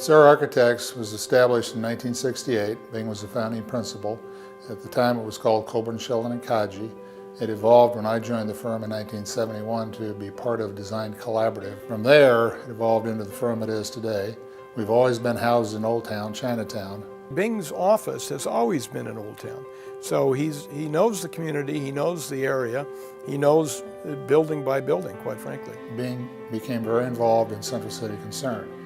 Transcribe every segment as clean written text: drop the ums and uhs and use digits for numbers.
Sarah Architects was established in 1968. Bing was the founding principal. At the time it was called Coburn, Sheldon, and Kaji. It evolved when I joined the firm in 1971 to be part of Design Collaborative. From there, it evolved into the firm it is today. We've always been housed in Old Town, Chinatown. Bing's office has always been in Old Town. So he knows the community, he knows the area, he knows building by building, quite frankly. Bing became very involved in Central City Concern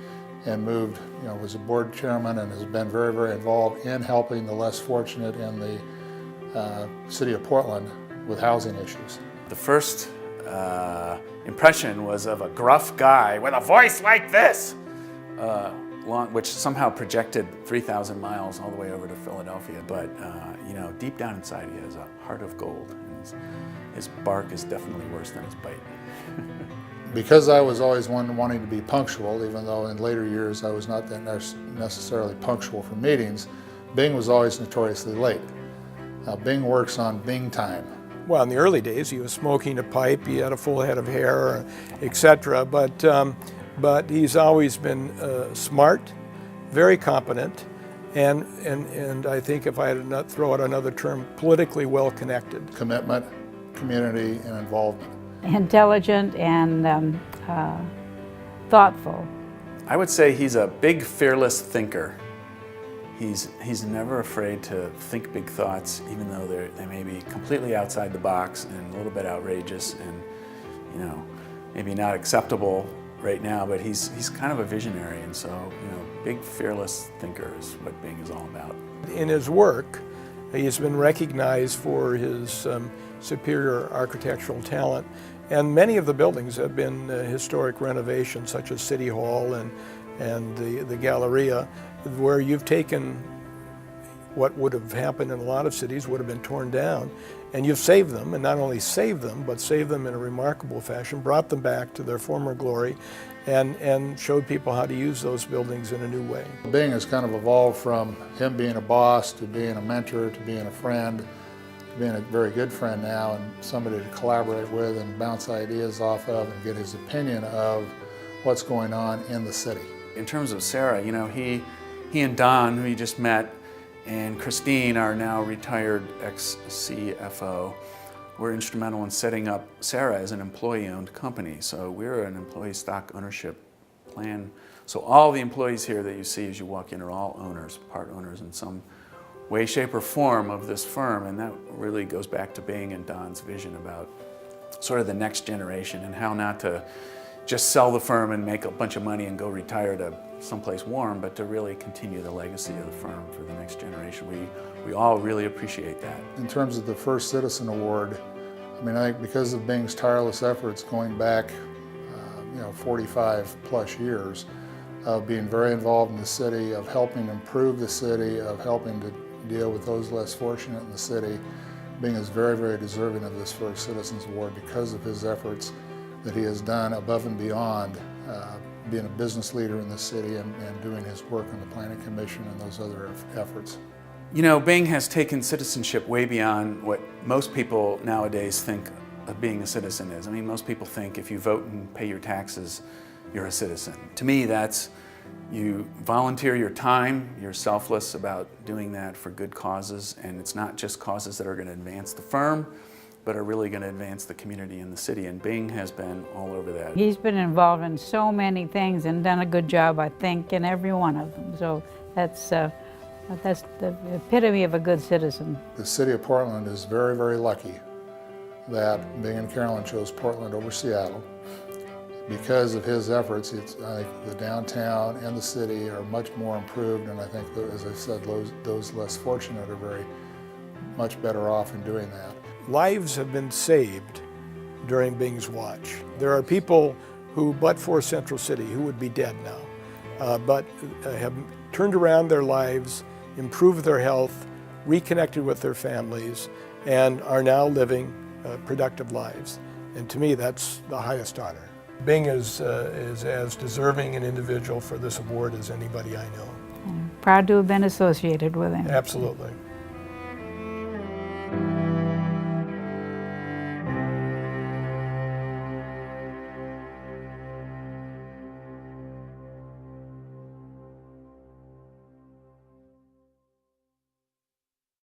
and moved, was a board chairman and has been very, very involved in helping the less fortunate in the city of Portland with housing issues. The first impression was of a gruff guy with a voice like this, which somehow projected 3,000 miles all the way over to Philadelphia. But deep down inside he has a heart of gold. And his bark is definitely worse than his bite. Because I was always one wanting to be punctual, even though in later years I was not that necessarily punctual for meetings, Bing was always notoriously late. Bing works on Bing time. Well, in the early days he was smoking a pipe, he had a full head of hair, etc. But he's always been smart, very competent, and I think if I had to throw out another term, politically well connected. Commitment, community, and involvement. Intelligent and thoughtful. I would say he's a big, fearless thinker. He's never afraid to think big thoughts, even though they may be completely outside the box and a little bit outrageous and maybe not acceptable right now, but he's kind of a visionary, and so big, fearless thinker is what Bing is all about. In his work, he's been recognized for his superior architectural talent, and many of the buildings have been historic renovations, such as City Hall and the Galleria, where you've taken what would have happened in a lot of cities, would have been torn down, and you've saved them, and not only saved them, but saved them in a remarkable fashion, brought them back to their former glory, and showed people how to use those buildings in a new way. Bing has kind of evolved from him being a boss to being a mentor to being a friend, to being a very good friend now and somebody to collaborate with and bounce ideas off of and get his opinion of what's going on in the city. In terms of Sarah, he and Don, who he just met, and Christine, our now retired ex-CFO, were instrumental in setting up Sarah as an employee-owned company. So we're an employee stock ownership plan. So all the employees here that you see as you walk in are all owners, part owners in some way, shape, or form of this firm. And that really goes back to Bing and Don's vision about sort of the next generation and how not to just sell the firm and make a bunch of money and go retire to someplace warm, but to really continue the legacy of the firm for the next generation. We all really appreciate that. In terms of the First Citizen Award, I think because of Bing's tireless efforts going back 45 plus years of being very involved in the city, of helping improve the city, of helping to deal with those less fortunate in the city, Bing is very, very deserving of this First Citizens Award because of his efforts that he has done above and beyond being a business leader in the city and doing his work on the Planning Commission and those other efforts. Bing has taken citizenship way beyond what most people nowadays think of being a citizen is. Most people think if you vote and pay your taxes, you're a citizen. To me, that's you volunteer your time, you're selfless about doing that for good causes, and it's not just causes that are going to advance the firm, but are really going to advance the community and the city, and Bing has been all over that. He's been involved in so many things and done a good job, I think, in every one of them. So that's the epitome of a good citizen. The city of Portland is very, very lucky that Bing and Carolyn chose Portland over Seattle. Because of his efforts, I think the downtown and the city are much more improved, and I think, as I said, those less fortunate are very much better off in doing that. Lives have been saved during Bing's watch. There are people who, but for Central City, who would be dead now, but have turned around their lives, improved their health, reconnected with their families, and are now living productive lives. And to me, that's the highest honor. Bing is as deserving an individual for this award as anybody I know. I'm proud to have been associated with him. Absolutely.